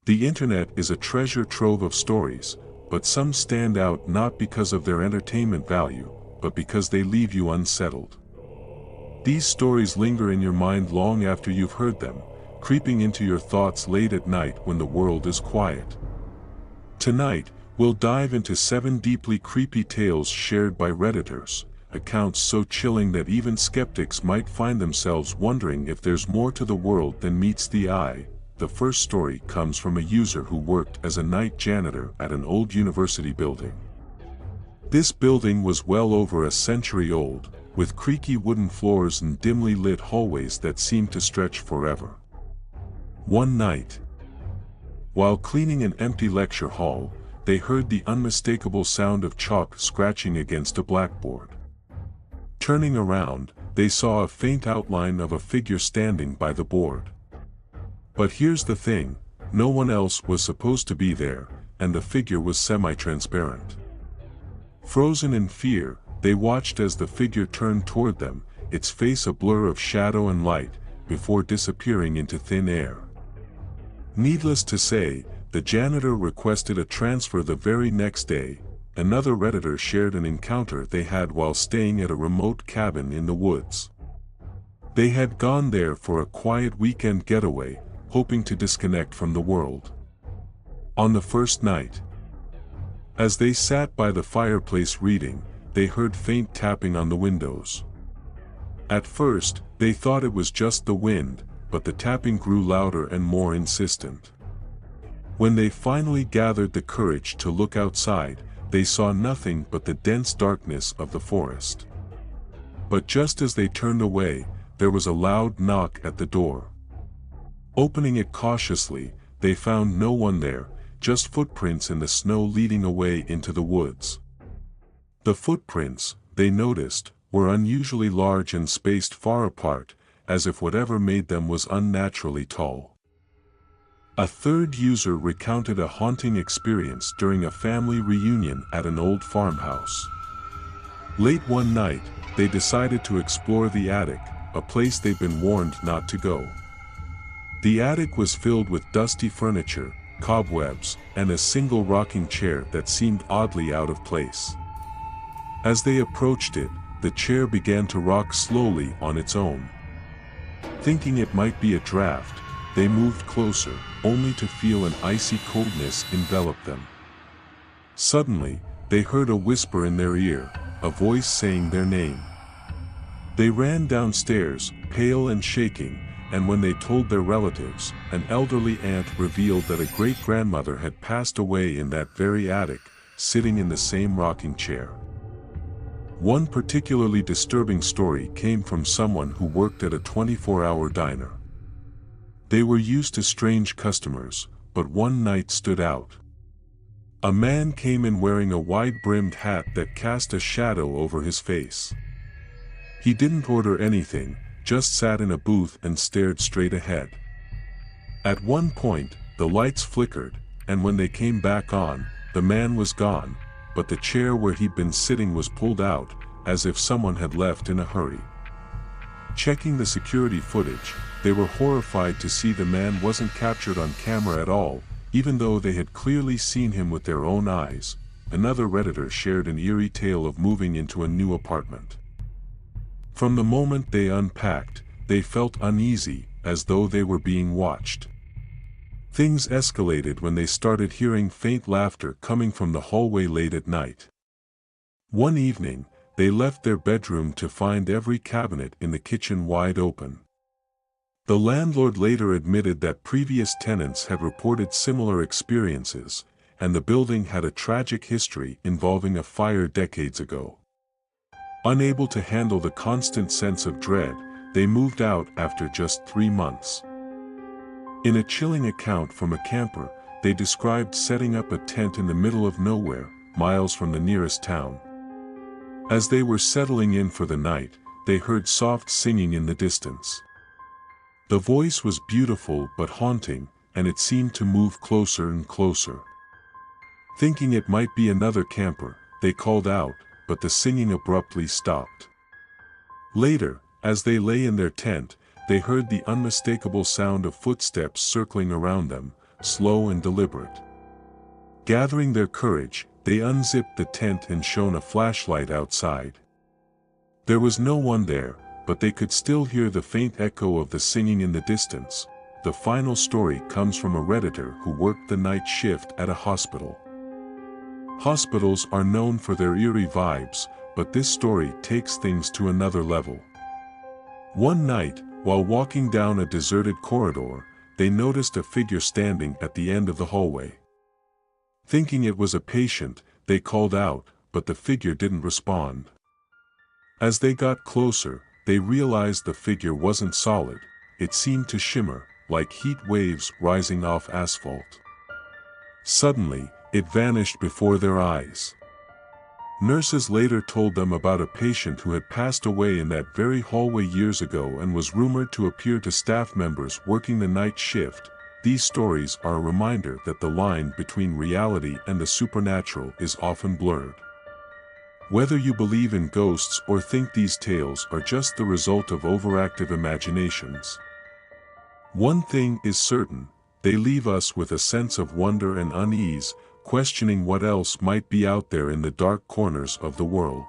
The internet is a treasure trove of stories, but some stand out not because of their entertainment value, but because they leave you unsettled. These stories linger in your mind long after you've heard them, creeping into your thoughts late at night when the world is quiet. Tonight, we'll dive into 7 deeply creepy tales shared by Redditors, accounts so chilling that even skeptics might find themselves wondering if there's more to the world than meets the eye. The first story comes from a user who worked as a night janitor at an old university building. This building was well over a century old, with creaky wooden floors and dimly lit hallways that seemed to stretch forever. One night, while cleaning an empty lecture hall, they heard the unmistakable sound of chalk scratching against a blackboard. Turning around, they saw a faint outline of a figure standing by the board. But here's the thing, no one else was supposed to be there, and the figure was semi-transparent. Frozen in fear, they watched as the figure turned toward them, its face a blur of shadow and light, before disappearing into thin air. Needless to say, the janitor requested a transfer the very next day. Another Redditor shared an encounter they had while staying at a remote cabin in the woods. They had gone there for a quiet weekend getaway, hoping to disconnect from the world. On the first night, as they sat by the fireplace reading, they heard faint tapping on the windows. At first, they thought it was just the wind, but the tapping grew louder and more insistent. When they finally gathered the courage to look outside, they saw nothing but the dense darkness of the forest. But just as they turned away, there was a loud knock at the door. Opening it cautiously, they found no one there, just footprints in the snow leading away into the woods. The footprints, they noticed, were unusually large and spaced far apart, as if whatever made them was unnaturally tall. A third user recounted a haunting experience during a family reunion at an old farmhouse. Late one night, they decided to explore the attic, a place they'd been warned not to go. The attic was filled with dusty furniture, cobwebs, and a single rocking chair that seemed oddly out of place. As they approached it, the chair began to rock slowly on its own. Thinking it might be a draft, they moved closer, only to feel an icy coldness envelop them. Suddenly, they heard a whisper in their ear, a voice saying their name. They ran downstairs, pale and shaking, and when they told their relatives, an elderly aunt revealed that a great-grandmother had passed away in that very attic, sitting in the same rocking chair. One particularly disturbing story came from someone who worked at a 24-hour diner. They were used to strange customers, but one night stood out. A man came in wearing a wide-brimmed hat that cast a shadow over his face. He didn't order anything, just sat in a booth and stared straight ahead. At one point, the lights flickered, and when they came back on, the man was gone, but the chair where he'd been sitting was pulled out, as if someone had left in a hurry. Checking the security footage, they were horrified to see the man wasn't captured on camera at all, even though they had clearly seen him with their own eyes. Another Redditor shared an eerie tale of moving into a new apartment. From the moment they unpacked, they felt uneasy, as though they were being watched. Things escalated when they started hearing faint laughter coming from the hallway late at night. One evening, they left their bedroom to find every cabinet in the kitchen wide open. The landlord later admitted that previous tenants had reported similar experiences, and the building had a tragic history involving a fire decades ago. Unable to handle the constant sense of dread, they moved out after just 3 months. In a chilling account from a camper, they described setting up a tent in the middle of nowhere, miles from the nearest town. As they were settling in for the night, they heard soft singing in the distance. The voice was beautiful but haunting, and it seemed to move closer and closer. Thinking it might be another camper, they called out, but the singing abruptly stopped. Later, as they lay in their tent, they heard the unmistakable sound of footsteps circling around them, slow and deliberate. Gathering their courage, they unzipped the tent and shone a flashlight outside. There was no one there, but they could still hear the faint echo of the singing in the distance. The final story comes from a Redditor who worked the night shift at a hospital. Hospitals are known for their eerie vibes, but this story takes things to another level. One night, while walking down a deserted corridor, they noticed a figure standing at the end of the hallway. Thinking it was a patient, they called out, but the figure didn't respond. As they got closer, they realized the figure wasn't solid. It seemed to shimmer, like heat waves rising off asphalt. Suddenly, it vanished before their eyes. Nurses later told them about a patient who had passed away in that very hallway years ago and was rumored to appear to staff members working the night shift. These stories are a reminder that the line between reality and the supernatural is often blurred. Whether you believe in ghosts or think these tales are just the result of overactive imaginations, one thing is certain: they leave us with a sense of wonder and unease, questioning what else might be out there in the dark corners of the world.